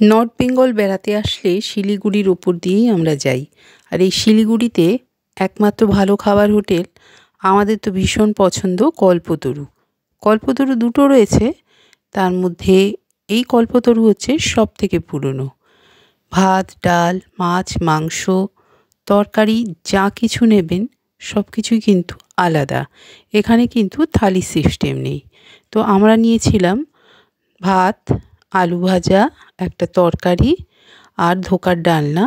North Bengal বেড়াতে আসলে শিলিগুড়ির ওপর দিয়েই আমরা যাই। আর এই শিলিগুড়িতে একমাত্র ভালো খাবার হোটেল আমাদের তো ভীষণ পছন্দ কল্পতরু। কল্পতরু দুটো রয়েছে, তার মধ্যে এই কল্পতরু হচ্ছে সবথেকে পুরনো। ভাত, ডাল, মাছ, মাংস, তরকারি যা কিছু নেবেন সব কিছুই কিন্তু আলাদা। এখানে কিন্তু থালি সিস্টেম নেই। তো আমরা নিয়েছিলাম ভাত, আলু ভাজা, একটা তরকারি আর ধোকার ডালনা,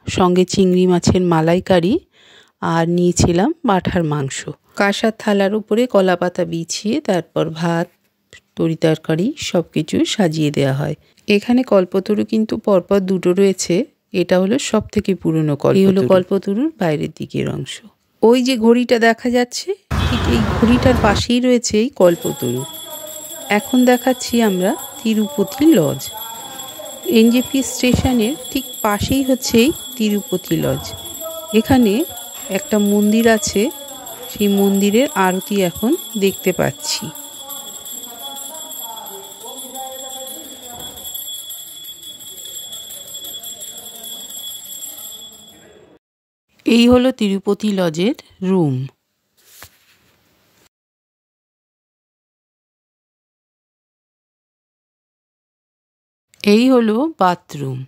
সঙ্গে চিংড়ি মাছের মালাইকারি, আর নিয়েছিলাম পাঁঠার মাংস। কাঁসার থালার উপরে কলা পাতা বিছিয়ে তারপর ভাত, তরি তরকারি সব কিছু সাজিয়ে দেওয়া হয়। এখানে কল্পতরু কিন্তু পরপর দুটো রয়েছে। এটা হলো সব থেকে পুরনো কল্পতরু। এই হলো কল্পতরুর বাইরের দিকের অংশ। ওই যে ঘড়িটা দেখা যাচ্ছে, ঠিক এই ঘড়িটার পাশেই রয়েছে এই কল্পতরু। এখন দেখাচ্ছি আমরা তিরুপতি লজ। এনজেপি স্টেশনের ঠিক পাশেই হচ্ছে এই তিরুপতি লজ। এখানে একটা মন্দির আছে, সেই মন্দিরের আরতি এখন দেখতে পাচ্ছি। এই হলো তিরুপতি লজের রুম। এই হলো বাথরুম।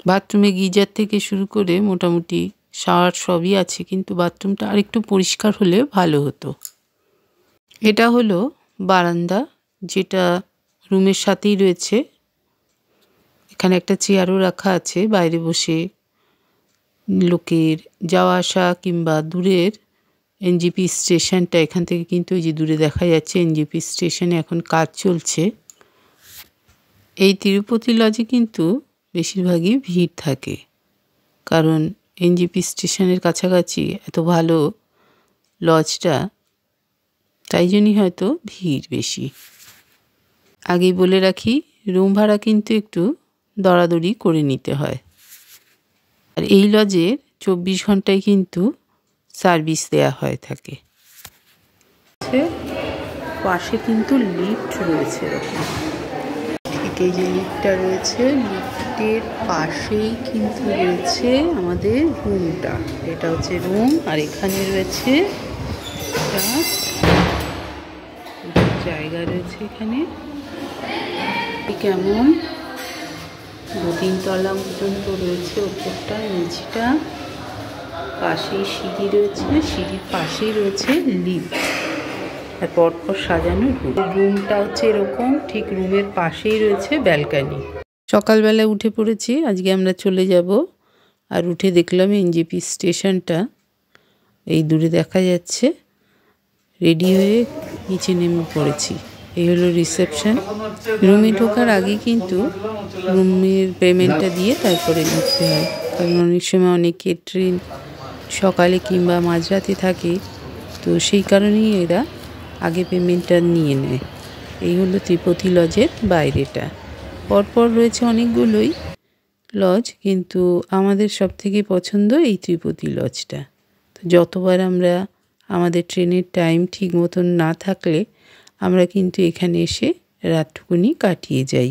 বাথরুমে গিজার থেকে শুরু করে মোটামুটি শাওয়ার সবই আছে, কিন্তু বাথরুমটা আরেকটু পরিষ্কার হলে ভালো হতো। এটা হলো বারান্দা, যেটা রুমের সাথেই রয়েছে। এখানে একটা চেয়ারও রাখা আছে, বাইরে বসে লোকের যাওয়া আসা কিংবা দূরের এনজেপি স্টেশনটা এখান থেকে কিন্তু ওই যে দূরে দেখা যাচ্ছে এনজেপি স্টেশনে এখন কাজ চলছে। এই তিরুপতি লজে কিন্তু বেশিরভাগই ভিড় থাকে, কারণ এনজেপি স্টেশনের কাছাকাছি এত ভালো লজটা, তাই জন্যই হয়তো ভিড় বেশি। আগেই বলে রাখি, রুম ভাড়া কিন্তু একটু দরাদরি করে নিতে হয়। আর এই লজে 24 ঘন্টায় কিন্তু সার্ভিস দেয়া হয়ে থাকে। পাশে কিন্তু লিফট রয়েছে এরকম। ঠিক এই যে লিফটটা রয়েছে, লিফটের পাশেই কিন্তু রয়েছে আমাদের রুমটা। এটা হচ্ছে রুম, আর এখানে রয়েছে জায়গা রয়েছে। এখানে কেমন 2-3 তলা পর্যন্ত রয়েছে, ওপরটা নিচটা, পাশেই সিঁড়ি রয়েছে, সিঁড়ির পাশেই রয়েছে লিফট, আর পরপর সাজানো রুম। রুমটা হচ্ছে এরকম, ঠিক রুমের পাশেই রয়েছে ব্যালকানি। সকালবেলা উঠে পড়েছি, আজকে আমরা চলে যাব। আর উঠে দেখলাম এনজেপি স্টেশনটা এই দূরে দেখা যাচ্ছে। রেডি হয়ে নিচে নেমে পড়েছি। এই হলো রিসেপশন। রুমে ঢোকার আগে কিন্তু রুমের পেমেন্টটা দিয়ে তারপরে ঢুকতে হয়, কারণ অনেক সময় অনেকের ট্রেন সকালে কিংবা মাঝরাতে থাকে, তো সেই কারণেই এরা আগে পেমেন্টটা নিয়ে নেয়। এই হলো তিরুপতি লজের বাইরেটা। পরপর রয়েছে অনেকগুলোই লজ, কিন্তু আমাদের সবথেকে পছন্দ এই তিরুপতি লজটা। তো যতবার আমরা আমাদের ট্রেনের টাইম ঠিক মতন না থাকলে আমরা কিন্তু এখানে এসে রাতটুকুনি কাটিয়ে যাই।